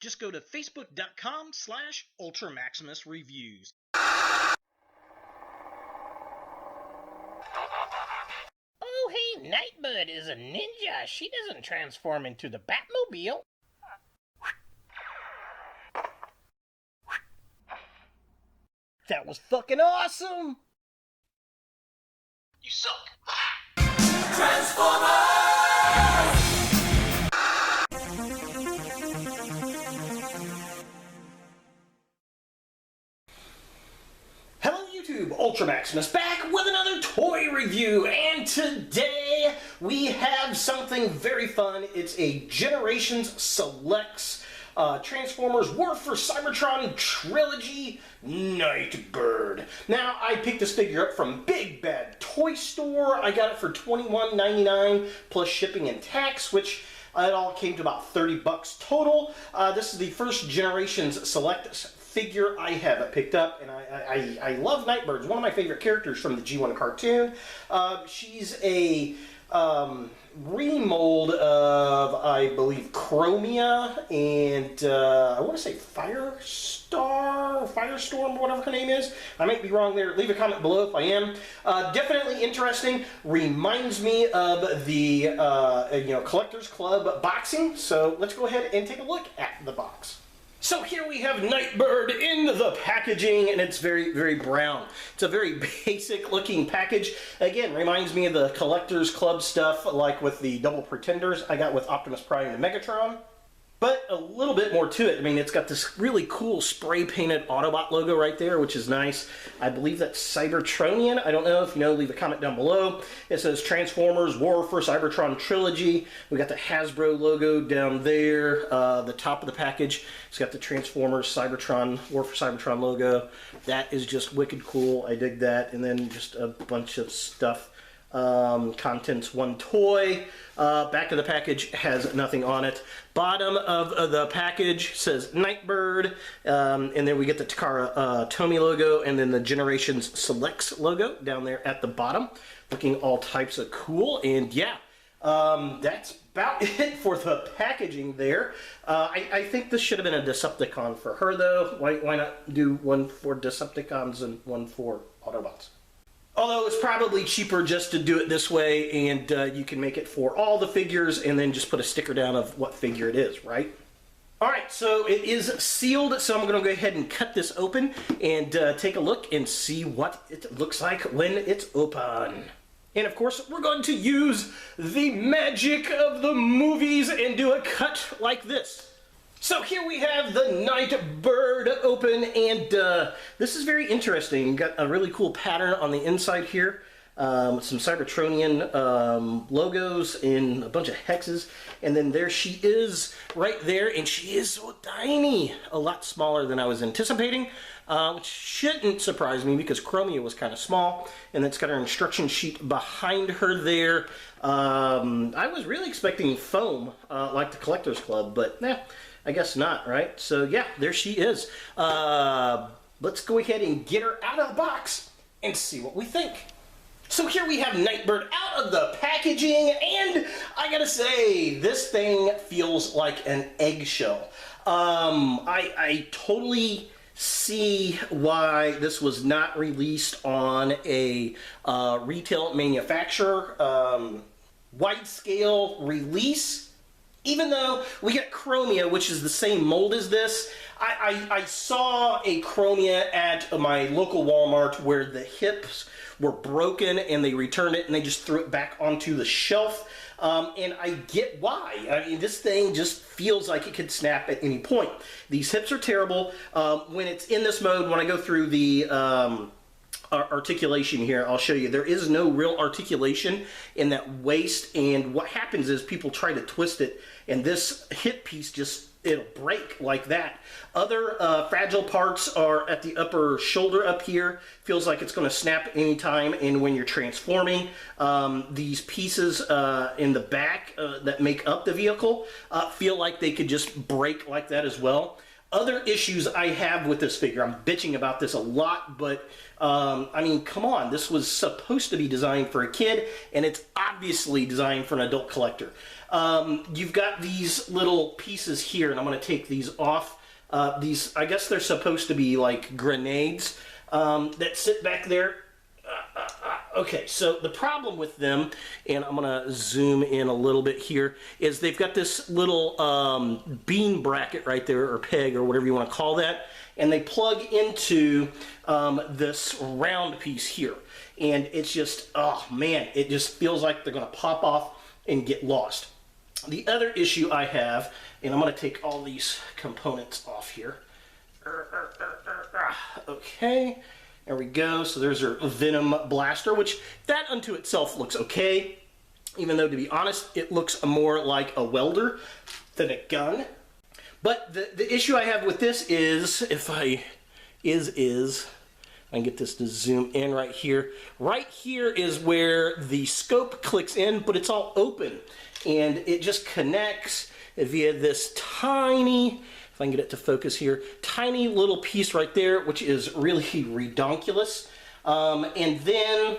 Just go to facebook.com/UltraMaximusReviews. Oh, hey, Nightbird is a ninja. She doesn't transform into the Batmobile. That was fucking awesome! You suck. Transformers! Hello YouTube, Ultra Maximus back with another toy review, and today we have something very fun. It's a Generations Selects Transformers War for Cybertron Trilogy Nightbird. Now, I picked this figure up from Big Bad Toy Store. I got it for $21.99 plus shipping and tax, which it all came to about 30 bucks total. This is the first Generations Select figure I have picked up, and I love Nightbird. It's one of my favorite characters from the G1 cartoon. She's a remold of, I believe, Chromia and I want to say Firestorm, whatever her name is. I might be wrong there. Leave a comment below if I am. Definitely interesting. Reminds me of the Collectors Club boxing. So let's go ahead and take a look at the box. So here we have Nightbird in the packaging, and it's very, very brown. It's a very basic looking package. Again, reminds me of the Collectors Club stuff, like with the Double Pretenders I got with Optimus Prime and Megatron. But a little bit more to it. I mean, it's got this really cool spray-painted Autobot logo right there, which is nice. I believe that's Cybertronian. I don't know. If you know, leave a comment down below. It says Transformers War for Cybertron Trilogy. We got the Hasbro logo down there. The top of the package, it's got the Transformers Cybertron War for Cybertron logo. That is just wicked cool. I dig that. And then just a bunch of stuff. Contents, one toy. Back of the package has nothing on it. Bottom of the package says Nightbird, and then we get the Takara Tomy logo, and then the Generations Selects logo down there at the bottom, looking all types of cool. And yeah, that's about it for the packaging there. I think this should have been a Decepticon for her, though. Why not do one for Decepticons and one for Autobots? Although it's probably cheaper just to do it this way, and you can make it for all the figures and then just put a sticker down of what figure it is, right? Alright, so it is sealed, so I'm going to go ahead and cut this open and take a look and see what it looks like when it's open. And of course, we're going to use the magic of the movies and do a cut like this. So here we have the Nightbird open, and this is very interesting. Got a really cool pattern on the inside here with some Cybertronian logos and a bunch of hexes. And then there she is right there, and she is so tiny. A lot smaller than I was anticipating, which shouldn't surprise me because Chromia was kind of small. And it's got her instruction sheet behind her there. I was really expecting foam like the Collectors Club, but I guess not, right? So yeah, there she is. Let's go ahead and get her out of the box and see what we think. So here we have Nightbird out of the packaging, and I gotta say, this thing feels like an eggshell. I totally see why this was not released on a retail manufacturer wide-scale release. Even though we got Chromia, which is the same mold as this, I saw a Chromia at my local Walmart where the hips were broken and they returned it and they just threw it back onto the shelf. And I get why. I mean, this thing just feels like it could snap at any point. These hips are terrible. When it's in this mode, when I go through the articulation here, I'll show you, there is no real articulation in that waist, and what happens is people try to twist it and this hip piece just, it'll break like that. Other fragile parts are at the upper shoulder up here. Feels like it's going to snap at any time, and when you're transforming, these pieces in the back that make up the vehicle feel like they could just break like that as well. Other issues I have with this figure, I'm bitching about this a lot, but I mean, come on, this was supposed to be designed for a kid, and it's obviously designed for an adult collector. You've got these little pieces here, and I'm going to take these off. These, I guess they're supposed to be like grenades that sit back there. Okay, so the problem with them, and I'm going to zoom in a little bit here, is they've got this little bean bracket right there, or peg, or whatever you want to call that, and they plug into this round piece here. And it's just, oh man, it just feels like they're going to pop off and get lost. The other issue I have, and I'm going to take all these components off here. Okay. There we go. So there's our Venom blaster, which that unto itself looks okay. Even though, to be honest, it looks more like a welder than a gun. But the issue I have with this is, if I can get this to zoom in right here. Right here is where the scope clicks in, but it's all open. And it just connects via this tiny, if I can get it to focus here, tiny little piece right there, which is really redonkulous. And then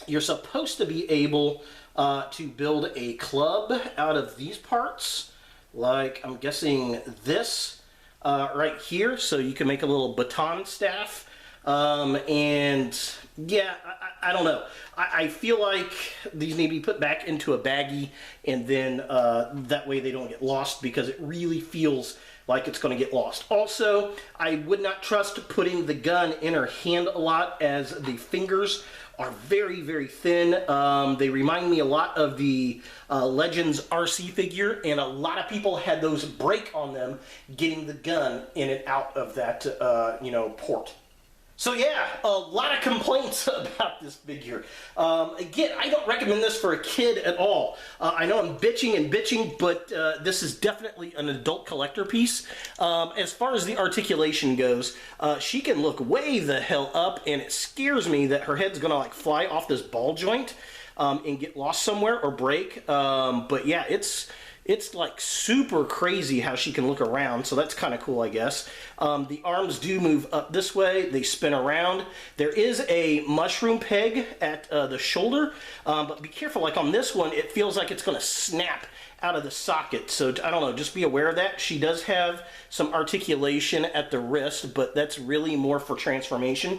you're supposed to be able to build a club out of these parts, like I'm guessing this right here, so you can make a little baton staff. And yeah, I don't know. I feel like these need to be put back into a baggie, and then that way they don't get lost, because it really feels like it's going to get lost. Also, I would not trust putting the gun in her hand a lot, as the fingers are very, very thin. They remind me a lot of the Legends RC figure, and a lot of people had those break on them getting the gun in and out of that, port. So yeah, a lot of complaints about this figure. Again, I don't recommend this for a kid at all. I know I'm bitching, but this is definitely an adult collector piece. As far as the articulation goes, she can look way the hell up, and it scares me that her head's gonna like fly off this ball joint and get lost somewhere or break. But yeah, it's like super crazy how she can look around, so that's kind of cool, I guess. The arms do move up this way, they spin around. There is a mushroom peg at the shoulder, but be careful, like on this one, it feels like it's going to snap out of the socket, so I don't know, just be aware of that. She does have some articulation at the wrist, but that's really more for transformation.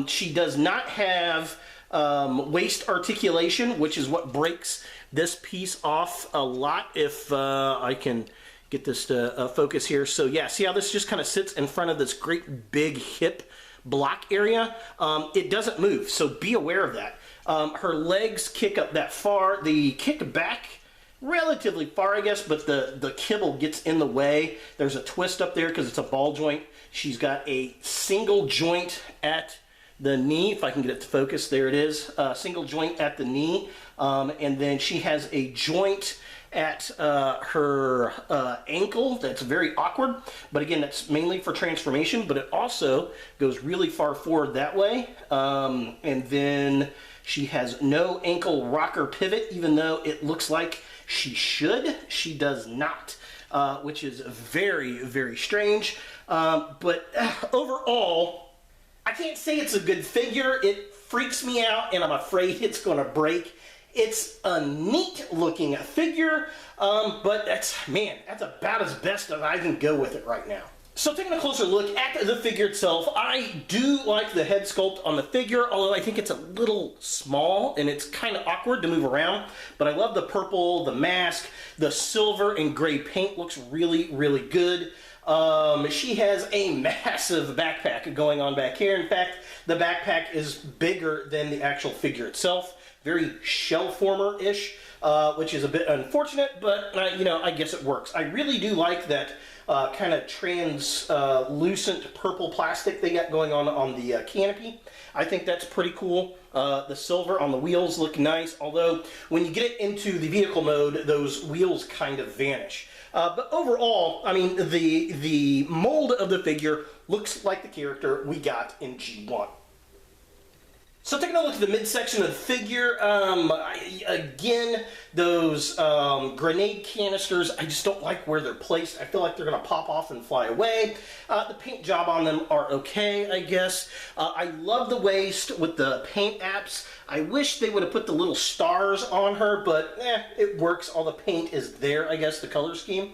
She does not have waist articulation, which is what breaks this piece off a lot. If I can get this to focus here. So yeah, see how this just kind of sits in front of this great big hip block area? It doesn't move, so be aware of that. Her legs kick up that far. They kick back relatively far, I guess, but the kibble gets in the way. There's a twist up there because it's a ball joint. She's got a single joint at the knee, if I can get it to focus, there it is, single joint at the knee, and then she has a joint at her ankle that's very awkward, but again, that's mainly for transformation, but it also goes really far forward that way, and then she has no ankle rocker pivot, even though it looks like she should. She does not, which is very, very strange, but overall, I can't say it's a good figure. It freaks me out, and I'm afraid it's going to break. It's a neat looking figure, but that's about as best as I can go with it right now. So taking a closer look at the figure itself, I do like the head sculpt on the figure, although I think it's a little small and it's kind of awkward to move around. But I love the purple, the mask, the silver and gray paint looks really, really good. She has a massive backpack going on back here. In fact, the backpack is bigger than the actual figure itself. Very shell former-ish, which is a bit unfortunate, but I guess it works. I really do like that kind of translucent purple plastic they got going on the canopy. I think that's pretty cool. The silver on the wheels look nice, although when you get it into the vehicle mode, those wheels kind of vanish. But overall, I mean, the mold of the figure looks like the character we got in G1. So taking a look at the midsection of the figure, again, Those grenade canisters, I just don't like where they're placed. I feel like they're going to pop off and fly away. The paint job on them are okay, I guess. I love the waist with the paint apps. I wish they would have put the little stars on her, but it works. All the paint is there, I guess, the color scheme.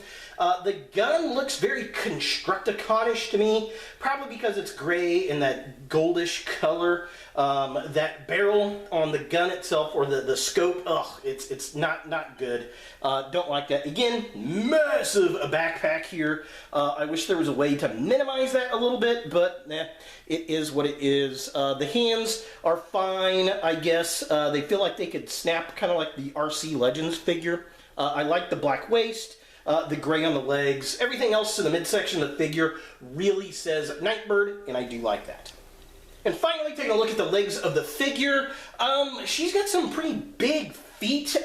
The gun looks very Constructicon-ish to me, probably because it's gray and that goldish color. That barrel on the gun itself, or the scope, it's not good. Don't like that. Again, massive backpack here. I wish there was a way to minimize that a little bit, but it is what it is. The hands are fine, I guess. They feel like they could snap, kind of like the RC Legends figure. I like the black waist. The gray on the legs. Everything else in the midsection of the figure really says Nightbird, and I do like that. And finally, taking a look at the legs of the figure, she's got some pretty big feet,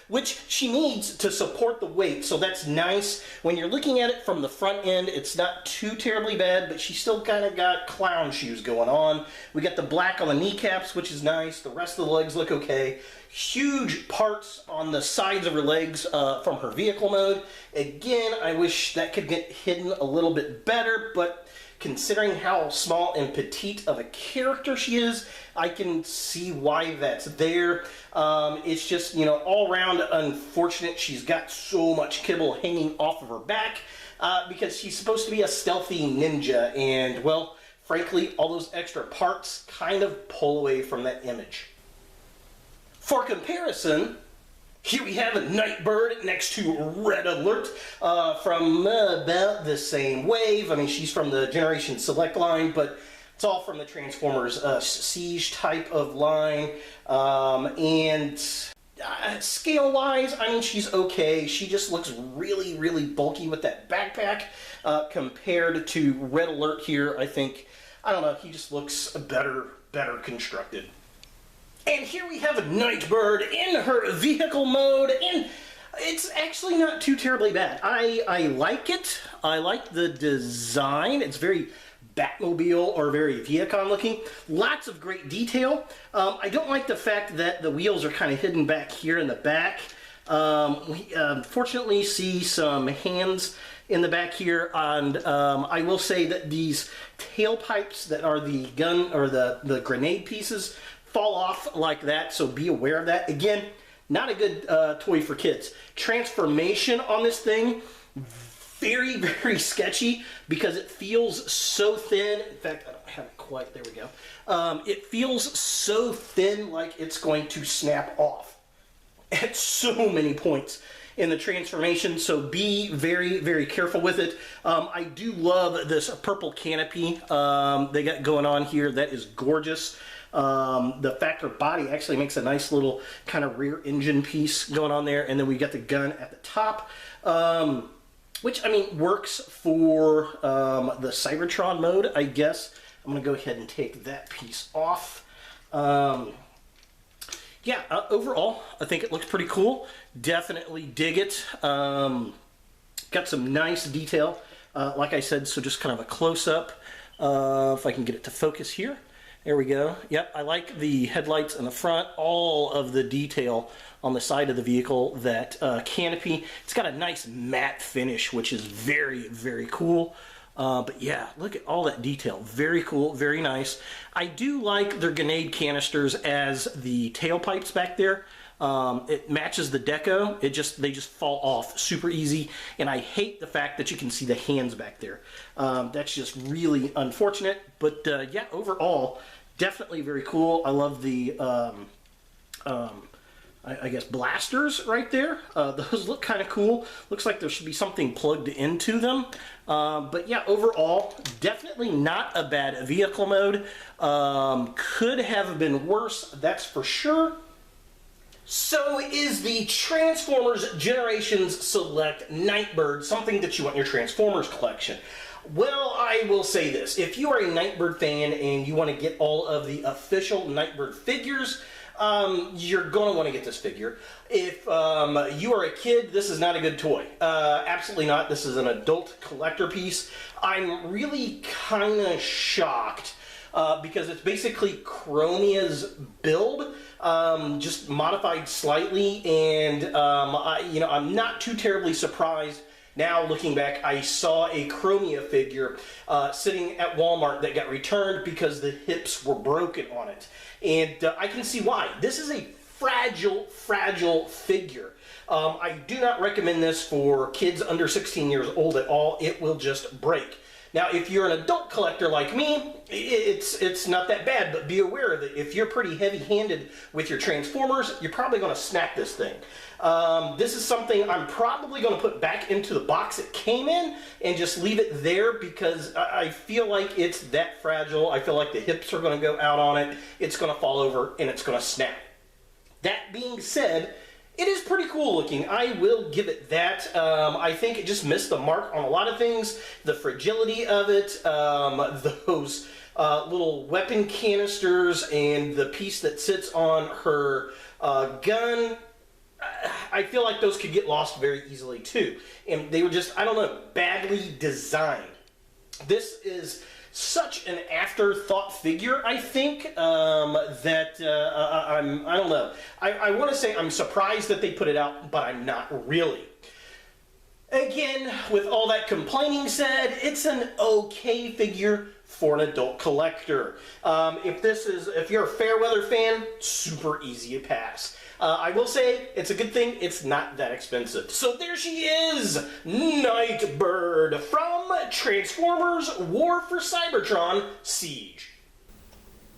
which she needs to support the weight, so that's nice. When you're looking at it from the front end, it's not too terribly bad, but she's still kind of got clown shoes going on. We got the black on the kneecaps, which is nice. The rest of the legs look okay. Huge parts on the sides of her legs from her vehicle mode. Again, I wish that could get hidden a little bit better, but considering how small and petite of a character she is, I can see why that's there. It's just, all around unfortunate she's got so much kibble hanging off of her back because she's supposed to be a stealthy ninja, and, well, frankly, all those extra parts kind of pull away from that image. For comparison, here we have a Nightbird next to Red Alert from about the same wave. I mean, she's from the Generation Select line, but it's all from the Transformers Siege type of line. Scale-wise, I mean, she's okay. She just looks really, really bulky with that backpack compared to Red Alert here. I don't know, he just looks better constructed. And here we have a Nightbird in her vehicle mode, and it's actually not too terribly bad. I like it. I like the design. It's very Batmobile or very Viacom looking. Lots of great detail. I don't like the fact that the wheels are kind of hidden back here in the back. We unfortunately see some hands in the back here, and I will say that these tailpipes that are the gun or the grenade pieces fall off like that, so be aware of that. Again, not a good toy for kids. Transformation on this thing, very, very sketchy because it feels so thin. In fact, I don't have it quite, there we go. It feels so thin like it's going to snap off at so many points in the transformation, so be very, very careful with it. I do love this purple canopy they got going on here. That is gorgeous. The factor body actually makes a nice little kind of rear engine piece going on there, and then we got the gun at the top, which, I mean, works for the Cybertron mode, I guess. I'm going to go ahead and take that piece off. Overall, I think it looks pretty cool. Definitely dig it. Got some nice detail, like I said, so just kind of a close-up. If I can get it to focus here. There we go. Yep, I like the headlights in the front, all of the detail on the side of the vehicle, that canopy. It's got a nice matte finish, which is very, very cool. But yeah, look at all that detail. Very cool, very nice. I do like their grenade canisters as the tailpipes back there. It matches the deco. They just fall off super easy, and I hate the fact that you can see the hands back there. That's just really unfortunate, but yeah, overall, definitely very cool. I love the I guess blasters right there. Those look kind of cool. Looks like there should be something plugged into them. But yeah, overall, definitely not a bad vehicle mode. Could have been worse, that's for sure. So is the Transformers Generations Select Nightbird something that you want in your Transformers collection? Well, I will say this. If you are a Nightbird fan and you want to get all of the official Nightbird figures, you're going to want to get this figure. If you are a kid, this is not a good toy. Absolutely not. This is an adult collector piece. I'm really kind of shocked because it's basically Chromia's build, just modified slightly, and I'm not too terribly surprised. Now, looking back, I saw a Chromia figure sitting at Walmart that got returned because the hips were broken on it. And I can see why. This is a fragile figure. I do not recommend this for kids under 16 years old at all. It will just break. Now, if you're an adult collector like me, it's not that bad, but be aware that if you're pretty heavy-handed with your Transformers, you're probably going to snap this thing. This is something I'm probably going to put back into the box it came in and just leave it there because I feel like it's that fragile. I feel like the hips are going to go out on it, it's going to fall over, and it's going to snap. That being said, it is pretty cool looking. I will give it that. I think it just missed the mark on a lot of things. The fragility of it, those little weapon canisters, and the piece that sits on her gun. I feel like those could get lost very easily too. And they were just, I don't know, badly designed. This is such an afterthought figure, I think, that I don't know. I want to say I'm surprised that they put it out, but I'm not really. Again, with all that complaining said, it's an okay figure for an adult collector. If you're a Fairweather fan, super easy to pass. I will say, it's a good thing it's not that expensive. So there she is, Nightbird from Transformers War for Cybertron Siege.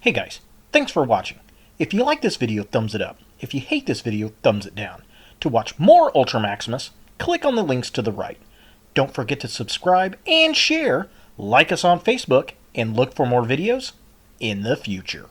Hey guys, thanks for watching. If you like this video, thumbs it up. If you hate this video, thumbs it down. To watch more Ultra Maximus, click on the links to the right. Don't forget to subscribe and share, like us on Facebook, and look for more videos in the future.